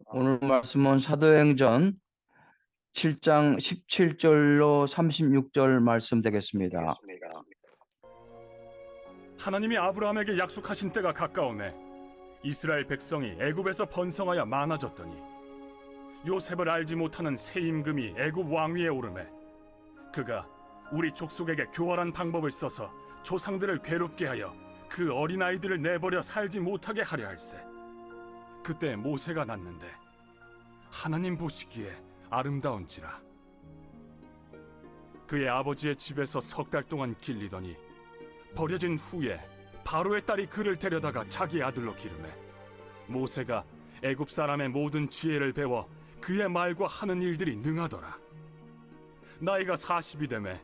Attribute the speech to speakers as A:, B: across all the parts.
A: 오늘 말씀은 사도행전 7장 17절로 36절 말씀 되겠습니다.
B: 하나님이 아브라함에게 약속하신 때가 가까우매 이스라엘 백성이 애굽에서 번성하여 많아졌더니 요셉을 알지 못하는 새 임금이 애굽 왕위에 오르매 그가 우리 족속에게 교활한 방법을 써서 조상들을 괴롭게 하여 그 어린아이들을 내버려 살지 못하게 하려 할세. 그때 모세가 났는데 하나님 보시기에 아름다운지라. 그의 아버지의 집에서 석 달 동안 길리더니 버려진 후에 바로의 딸이 그를 데려다가 자기 아들로 기르매 모세가 애굽 사람의 모든 지혜를 배워 그의 말과 하는 일들이 능하더라. 나이가 40이 되매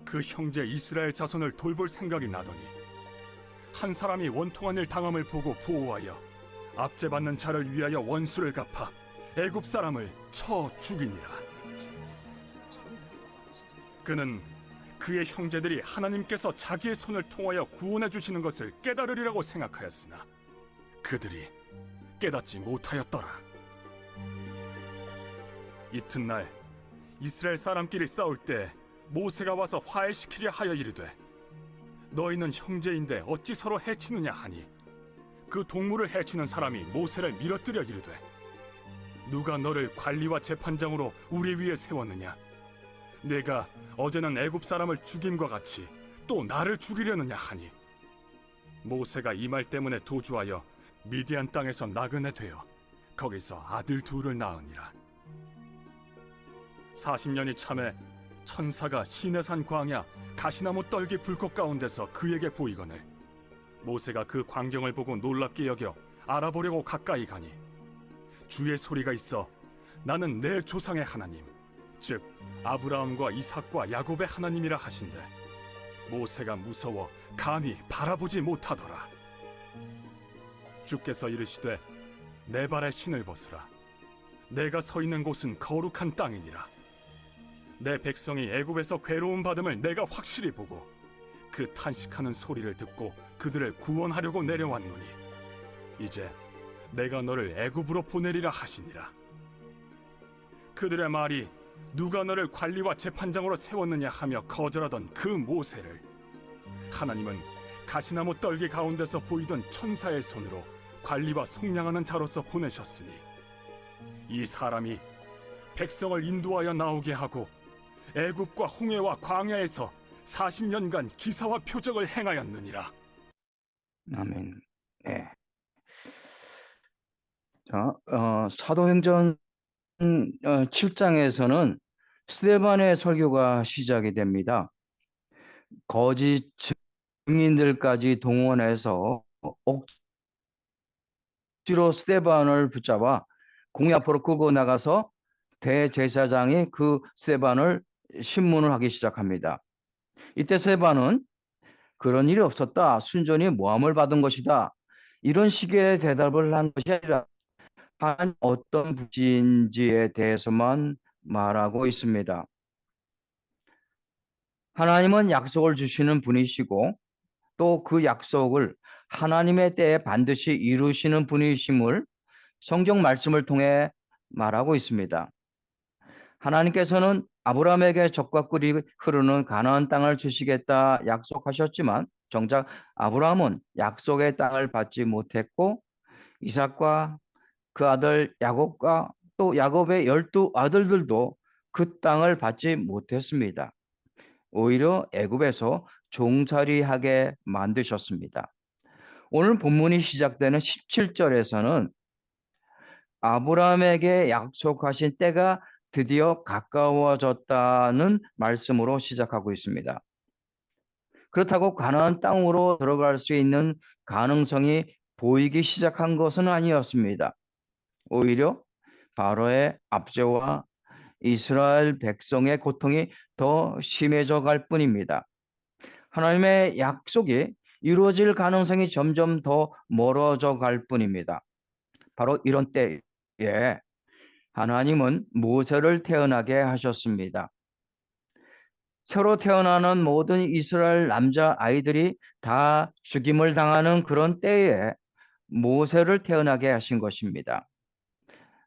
B: 그 형제 이스라엘 자손을 돌볼 생각이 나더니 한 사람이 원통한 일 당함을 보고 보호하여 압제받는 자를 위하여 원수를 갚아 애굽 사람을 쳐 죽이니라. 그는 그의 형제들이 하나님께서 자기의 손을 통하여 구원해 주시는 것을 깨달으리라고 생각하였으나 그들이 깨닫지 못하였더라. 이튿날 이스라엘 사람끼리 싸울 때 모세가 와서 화해시키려 하여 이르되 너희는 형제인데 어찌 서로 해치느냐 하니 그 동물을 해치는 사람이 모세를 밀어뜨려 이르되 누가 너를 관리와 재판장으로 우리 위에 세웠느냐? 내가 어제는 애굽 사람을 죽임과 같이 또 나를 죽이려느냐 하니 모세가 이 말 때문에 도주하여 미디안 땅에서 나그네 되어 거기서 아들 둘을 낳으니라. 40년이 참에 천사가 시내산 광야 가시나무 떨기 불꽃 가운데서 그에게 보이거늘 모세가 그 광경을 보고 놀랍게 여겨 알아보려고 가까이 가니 주의 소리가 있어 나는 내 조상의 하나님 즉 아브라함과 이삭과 야곱의 하나님이라 하신대 모세가 무서워 감히 바라보지 못하더라. 주께서 이르시되 내 발에 신을 벗으라. 내가 서 있는 곳은 거룩한 땅이니라. 내 백성이 애굽에서 괴로움 받음을 내가 확실히 보고 그 탄식하는 소리를 듣고 그들을 구원하려고 내려왔노니 이제 내가 너를 애굽으로 보내리라 하시니라. 그들의 말이 누가 너를 관리와 재판장으로 세웠느냐 하며 거절하던 그 모세를 하나님은 가시나무 떨기 가운데서 보이던 천사의 손으로 관리와 속량하는 자로서 보내셨으니 이 사람이 백성을 인도하여 나오게 하고 애굽과 홍해와 광야에서 40년간 기사와 표적을 행하였느니라.
A: 아멘. 네. 자, 사도행전 7장에서는 스데반의 설교가 시작이 됩니다. 거짓 증인들까지 동원해서 억지로 스데반을 붙잡아 공회 앞으로 끌고 나가서 대제사장이 그 스데반을 신문을 하기 시작합니다. 이때 스데반은 그런 일이 없었다. 순전히 모함을 받은 것이다. 이런 식의 대답을 한 것이 아니라 한 어떤 부지인지에 대해서만 말하고 있습니다. 하나님은 약속을 주시는 분이시고 또 그 약속을 하나님의 때에 반드시 이루시는 분이심을 성경 말씀을 통해 말하고 있습니다. 하나님께서는 아브라함에게 젖과 꿀이 흐르는 가나안 땅을 주시겠다 약속하셨지만 정작 아브라함은 약속의 땅을 받지 못했고 이삭과 그 아들 야곱과 또 야곱의 12 아들들도 그 땅을 받지 못했습니다. 오히려 애굽에서 종살이하게 만드셨습니다. 오늘 본문이 시작되는 17절에서는 아브라함에게 약속하신 때가 드디어 가까워졌다는 말씀으로 시작하고 있습니다. 그렇다고 가나안 땅으로 들어갈 수 있는 가능성이 보이기 시작한 것은 아니었습니다. 오히려 바로의 압제와 이스라엘 백성의 고통이 더 심해져 갈 뿐입니다. 하나님의 약속이 이루어질 가능성이 점점 더 멀어져 갈 뿐입니다. 바로 이런 때에 하나님은 모세를 태어나게 하셨습니다. 새로 태어나는 모든 이스라엘 남자 아이들이 다 죽임을 당하는 그런 때에 모세를 태어나게 하신 것입니다.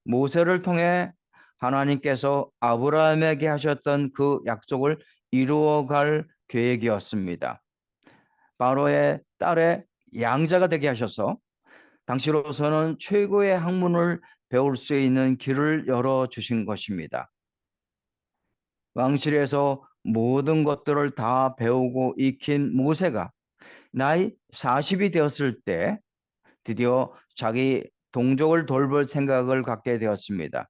A: 모세를 통해 하나님께서 아브라함에게 하셨던 그 약속을 이루어갈 계획이었습니다. 바로의 딸의 양자가 되게 하셔서 당시로서는 최고의 학문을 배울 수 있는 길을 열어주신 것입니다. 왕실에서 모든 것들을 다 배우고 익힌 모세가 나이 40이 되었을 때 드디어 자기 동족을 돌볼 생각을 갖게 되었습니다.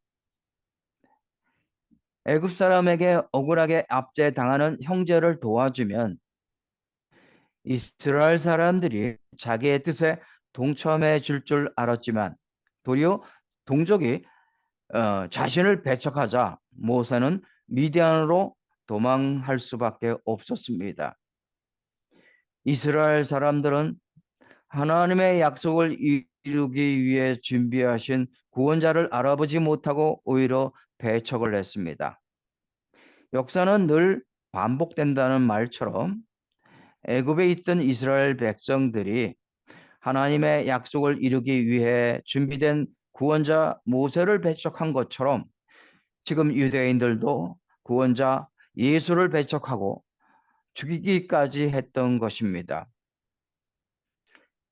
A: 애굽 사람에게 억울하게 압제당하는 형제를 도와주면 이스라엘 사람들이 자기의 뜻에 동참해 줄 알았지만 도리어 동족이 자신을 배척하자 모세는 미디안으로 도망할 수밖에 없었습니다. 이스라엘 사람들은 하나님의 약속을 이루기 위해 준비하신 구원자를 알아보지 못하고 오히려 배척을 했습니다. 역사는 늘 반복된다는 말처럼 애굽에 있던 이스라엘 백성들이 하나님의 약속을 이루기 위해 준비된 구원자 모세를 배척한 것처럼 지금 유대인들도 구원자 예수를 배척하고 죽이기까지 했던 것입니다.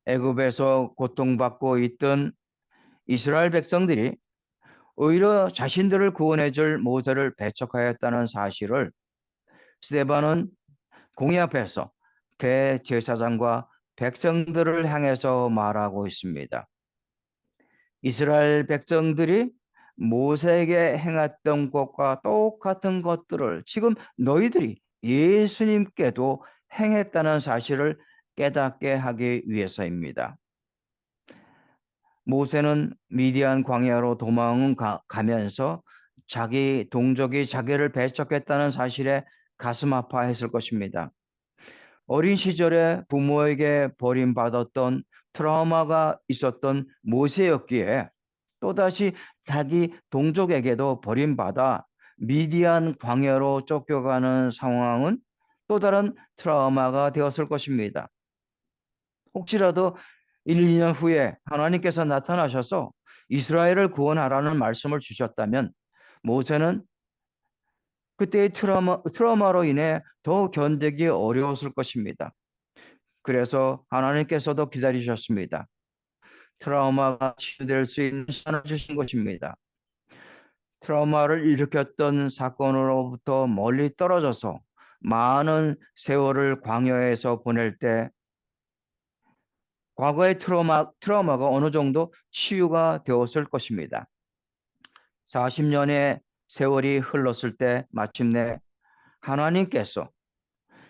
A: 애굽에서 고통받고 있던 이스라엘 백성들이 오히려 자신들을 구원해 줄 모세를 배척하였다는 사실을 스데반은 공의 앞에서 대제사장과 백성들을 향해서 말하고 있습니다. 이스라엘 백성들이 모세에게 행했던 것과 똑같은 것들을 지금 너희들이 예수님께도 행했다는 사실을 깨닫게 하기 위해서입니다. 모세는 미디안 광야로 도망가면서 자기 동족이 자기를 배척했다는 사실에 가슴 아파했을 것입니다. 어린 시절에 부모에게 버림받았던 트라우마가 있었던 모세였기에 또다시 자기 동족에게도 버림받아 미디안 광야로 쫓겨가는 상황은 또 다른 트라우마가 되었을 것입니다. 혹시라도 1, 2년 후에 하나님께서 나타나셔서 이스라엘을 구원하라는 말씀을 주셨다면 모세는 그때의 트라우마로 인해 더 견디기 어려웠을 것입니다. 그래서 하나님께서도 기다리셨습니다. 트라우마가 치유될 수 있는 시간을 주신 것입니다. 트라우마를 일으켰던 사건으로부터 멀리 떨어져서 많은 세월을 광야에서 보낼 때 과거의 트라우마가 어느 정도 치유가 되었을 것입니다. 40년의 세월이 흘렀을 때 마침내 하나님께서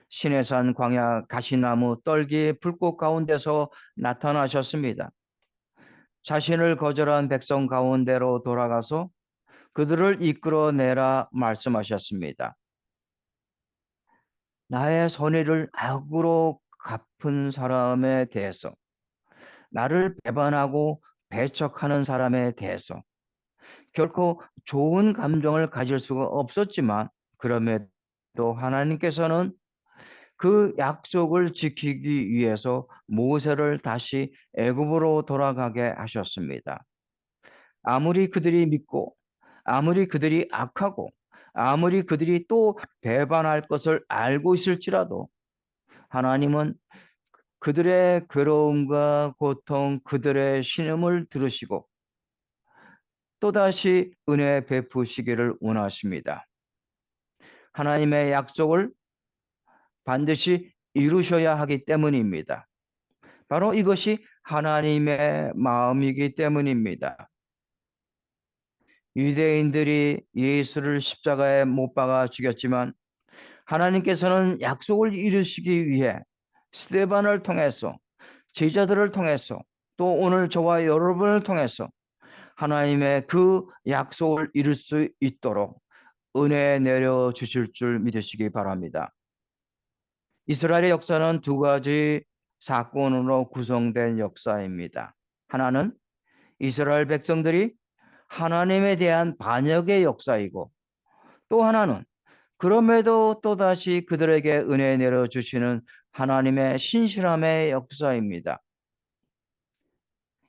A: 시내산 광야 가시나무 떨기 불꽃 가운데서 나타나셨습니다. 자신을 거절한 백성 가운데로 돌아가서 그들을 이끌어내라 말씀하셨습니다. 나의 선의를 악으로 갚은 사람에 대해서, 나를 배반하고 배척하는 사람에 대해서 결코 좋은 감정을 가질 수가 없었지만 그럼에도 하나님께서는 그 약속을 지키기 위해서 모세를 다시 애굽으로 돌아가게 하셨습니다. 아무리 그들이 믿고 아무리 그들이 악하고 아무리 그들이 또 배반할 것을 알고 있을지라도 하나님은 그들의 괴로움과 고통, 그들의 신음을 들으시고 또다시 은혜 베푸시기를 원하십니다. 하나님의 약속을 반드시 이루셔야 하기 때문입니다. 바로 이것이 하나님의 마음이기 때문입니다. 유대인들이 예수를 십자가에 못 박아 죽였지만 하나님께서는 약속을 이루시기 위해 스데반을 통해서 제자들을 통해서 또 오늘 저와 여러분을 통해서 하나님의 그 약속을 이룰 수 있도록 은혜 내려 주실 줄 믿으시기 바랍니다. 이스라엘의 역사는 두 가지 사건으로 구성된 역사입니다. 하나는 이스라엘 백성들이 하나님에 대한 반역의 역사이고 또 하나는 그럼에도 또다시 그들에게 은혜 내려주시는 하나님의 신실함의 역사입니다.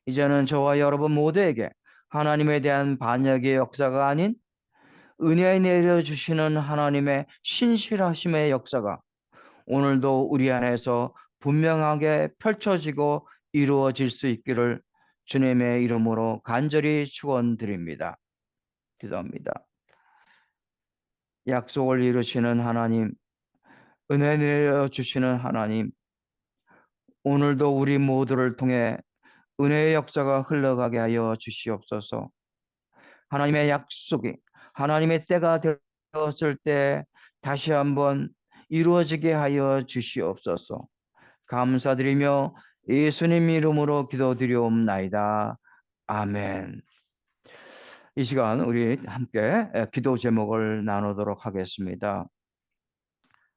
A: 이제는 저와 여러분 모두에게 하나님에 대한 반역의 역사가 아닌 은혜 내려주시는 하나님의 신실하심의 역사가 오늘도 우리 안에서 분명하게 펼쳐지고 이루어질 수 있기를 주님의 이름으로 간절히 축원드립니다. 기도합니다. 약속을 이루시는 하나님, 은혜 내려주시는 하나님, 오늘도 우리 모두를 통해 은혜의 역사가 흘러가게 하여 주시옵소서. 하나님의 약속이 하나님의 때가 되었을 때 다시 한번 이루어지게 하여 주시옵소서. 감사드리며 예수님 이름으로 기도드리옵나이다. 아멘. 이 시간 우리 함께 기도 제목을 나누도록 하겠습니다.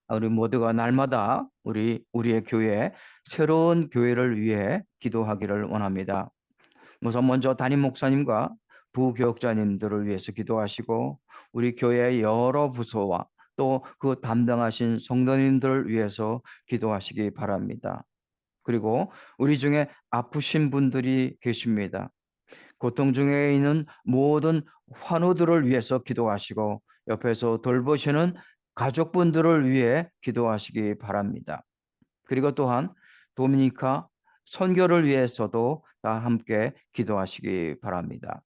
A: 우리 모두가 날마다 우리의 교회, 새로운 교회를 위해 기도하기를 원합니다. 우선 먼저 담임 목사님과 부교역자님들을 위해서 기도하시고 우리 교회의 여러 부서와 또 그 담당하신 성도님들을 위해서 기도하시기 바랍니다. 그리고 우리 중에 아프신 분들이 계십니다. 고통 중에 있는 모든 환우들을 위해서 기도하시고 옆에서 돌보시는 가족분들을 위해 기도하시기 바랍니다. 그리고 또한 도미니카 선교를 위해서도 다 함께 기도하시기 바랍니다.